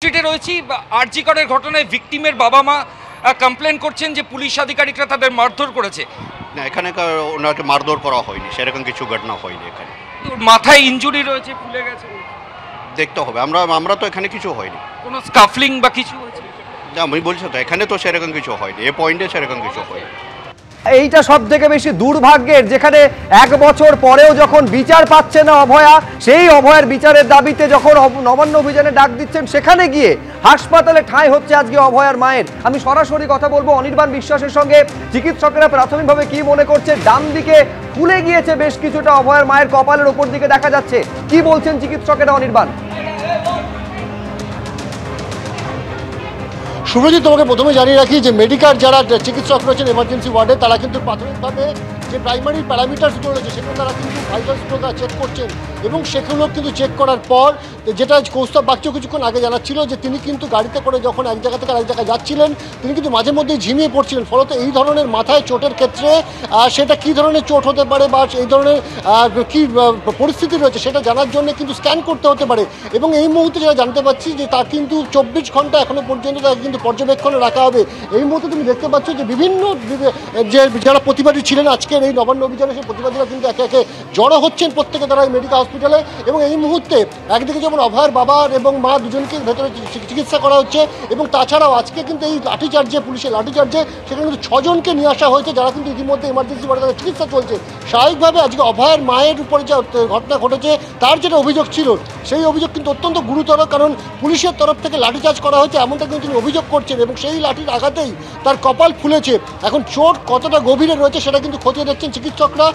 স্ট্রিটে রয়েছি। আরজি করের ঘটনায় ভিকটিমের বাবা মা কমপ্লেন করছেন যে পুলিশ আধিকারিকরা তাদের মারধর করেছে। না, এখানে ওনাকে মারধর করা হয়নি, সেরকম কিছু ঘটনা হয়নি। এখানে মাথায় ইনজুরি রয়েছে, ফুলে গেছে, দেখতে হবে। আমরা তো এখানে কিছু হয়নি, কোনো স্কাফলিং বা কিছু হয়েছে? আমি বলছি তো এখানে তো সেরকম কিছু হয়নি, এ পয়েন্টে সেরকম কিছু হয়নি। এইটা সব থেকে বেশি দুর্ভাগ্যের, যেখানে 1 বছর পরেও যখন বিচার পাচ্ছে না অভয়া, সেই অভয়ের বিচারের দাবিতে যখন নবান্ন অভিযানে ডাক দিচ্ছেন, সেখানে গিয়ে হাসপাতালে ঠাঁই হচ্ছে আজকে অভয়ার মায়ের। আমি সরাসরি কথা বলবো অনির্বাণ বিশ্বাসের সঙ্গে। চিকিৎসকেরা প্রাথমিকভাবে কি মনে করছে? ডান দিকে ফুলে গিয়েছে বেশ কিছুটা, অভয়ার মায়ের কপালের ওপর দিকে দেখা যাচ্ছে। কি বলছেন চিকিৎসকেরা, অনির্বাণ? শুভজিৎ, তোমাকে প্রথমে জানিয়ে রাখি যে মেডিকেল যারা চিকিৎসক রয়েছেন এমার্জেন্সি ওয়ার্ডে, তারা কিন্তু প্রাথমিকভাবে যে প্রাইমারি প্যারামিটারসগুলো রয়েছে সেগুলো তারা কিন্তু ভাইটালসগুলো চেক করছেন, এবং সেগুলো কিন্তু চেক করার পর যেটা কৌস্তব বাগচি কিছুক্ষণ আগে জানাচ্ছিল যে তিনি কিন্তু গাড়িতে করে যখন এক জায়গা থেকে আরেক জায়গায় যাচ্ছিলেন, তিনি কিন্তু মাঝে মধ্যেই ঝিমিয়ে পড়ছিলেন। ফলত এই ধরনের মাথায় চোটের ক্ষেত্রে সেটা কী ধরনের চোট হতে পারে বা এই ধরনের কী পরিস্থিতি রয়েছে সেটা জানার জন্য কিন্তু স্ক্যান করতে হতে পারে। এবং এই মুহূর্তে যেটা জানতে পারছি যে তার কিন্তু 24 ঘন্টা এখনও পর্যন্ত তাকে কিন্তু পর্যবেক্ষণে রাখা হবে। এই মুহূর্তে তুমি দেখতে পাচ্ছ যে বিভিন্ন যে যারা প্রতিবাদী ছিলেন আজকের এই নবান্ন অভিযানে, সেই প্রতিবাদীরা কিন্তু একে একে জড়ো হচ্ছেন প্রত্যেকে তারা এই মেডিকেল হসপিটালে। এবং এই মুহূর্তে একদিকে যেমন অভয়ের বাবা এবং মা দুজনকে ভেতরে চিকিৎসা করা হচ্ছে, এবং তাছাড়াও আজকে কিন্তু এই লাঠিচার্জে, পুলিশের লাঠিচার্জে সেখানে কিন্তু 6 জনকে নিয়ে আসা হয়েছে, যারা কিন্তু ইতিমধ্যে এমার্জেন্সি ওয়ার্ডে তাদের চিকিৎসা চলছে। স্বাভাবিকভাবে আজকে অভয়ের মায়ের উপরে যে ঘটনা ঘটেছে, তার যেটা অভিযোগ ছিল সেই অভিযোগ কিন্তু অত্যন্ত গুরুতর, কারণ পুলিশের তরফ থেকে লাঠিচার্জ করা হয়েছে এমনটা কিন্তু তিনি অভিযোগ করছেন, এবং সেই লাঠির আঘাতেই তার কপাল ফুলেছে। এখন চোট কতটা গভীরে রয়েছে সেটা কিন্তু খতিয়ে দেখছেন চিকিৎসকরা।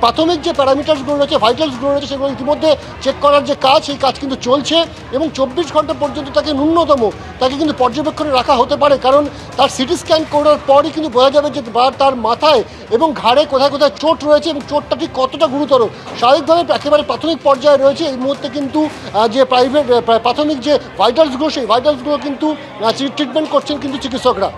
প্রাথমিক যে প্যারামিটারসগুলো রয়েছে, ভাইটালসগুলো রয়েছে, সেগুলো ইতিমধ্যে চেক করার যে কাজ, সেই কাজ কিন্তু চলছে। এবং 24 ঘন্টা পর্যন্ত তাকে ন্যূনতম তাকে কিন্তু পর্যবেক্ষণে রাখা হতে পারে, কারণ তার সিটি স্ক্যান করার পরই কিন্তু বোঝা যাবে যে তার মাথায় এবং ঘাড়ে কোথায় কোথায় চোট রয়েছে এবং চোটটা ঠিক কতটা গুরুতর। স্বাভাবিকভাবে একেবারে প্রাথমিক পর্যায়ে রয়েছে এই মুহূর্তে, কিন্তু যে প্রাথমিক যে ভাইটালসগুলো, সেই ভাইটালসগুলো কিন্তু ট্রিটমেন্ট করছেন কিন্তু চিকিৎসকরা।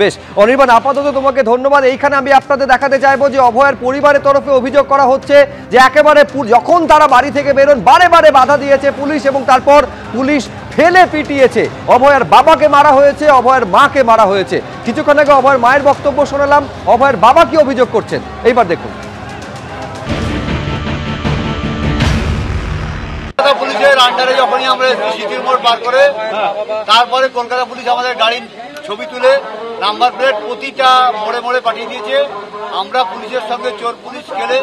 বেশ অনির্বাণ, আপাতত তোমাকে ধন্যবাদ। এইখানে আমি আপনাদের দেখাতে চাইবো যে অভয়ের পরিবারের তরফে অভিযোগ করা হচ্ছে যে একেবারে যখন তারা বাড়ি থেকে বেরোন বারে বারে বাধা দিয়েছে পুলিশ, এবং তারপর পুলিশ ফেলে পিটিয়েছে। অভয়ের বাবাকে মারা হয়েছে, অভয়ের মাকে মারা হয়েছে। কিছুক্ষণ আগে অভয়ের মায়ের বক্তব্য শোনালাম, অভয়ের বাবা কি অভিযোগ করছেন এইবার দেখুন। পুলিশের আন্ডারে যখনই আমরা সিটির মোড় পার করে, তারপরে কলকাতা পুলিশ আমাদের গাড়ির ছবি তুলে নাম্বার প্লেট প্রতিটা মোড়ে মোড়ে পাঠিয়ে দিয়েছে। আমরা পুলিশের সঙ্গে চোর পুলিশ খেলে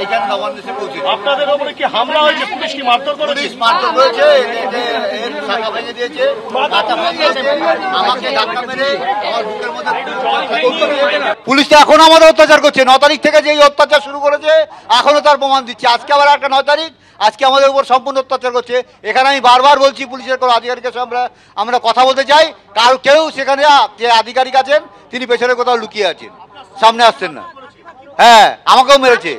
এখানে নবান্ন এসে পৌঁছে। আপনাদের উপরে কি হামলা হয়েছে? পুলিশ কি মারধর করেছে? পুলিশ মারধর করেছে, শাখা ভেঙে দিয়েছে, আমাকে ধাক্কা মেরে আমার বুকের মধ্যে। পুলিশটা এখন আমাদের অত্যাচার করছে। 9 তারিখ থেকে যে অত্যাচার শুরু করেছে এখনো তার প্রমাণ দিচ্ছে। আজকে আবার একটা 9 তারিখ, আজকে আমাদের উপর সম্পূর্ণ অত্যাচার করছে। এখানে আমি বারবার বলছি পুলিশের কোনো আধিকারিকের সঙ্গে আমরা কথা বলতে চাই, কারণ কেউ সেখানে যে আধিকারিক আছেন তিনি পেছনে কোথাও লুকিয়ে আছেন, সামনে আসছেন না। হ্যাঁ, আমাকেও মেরেছে।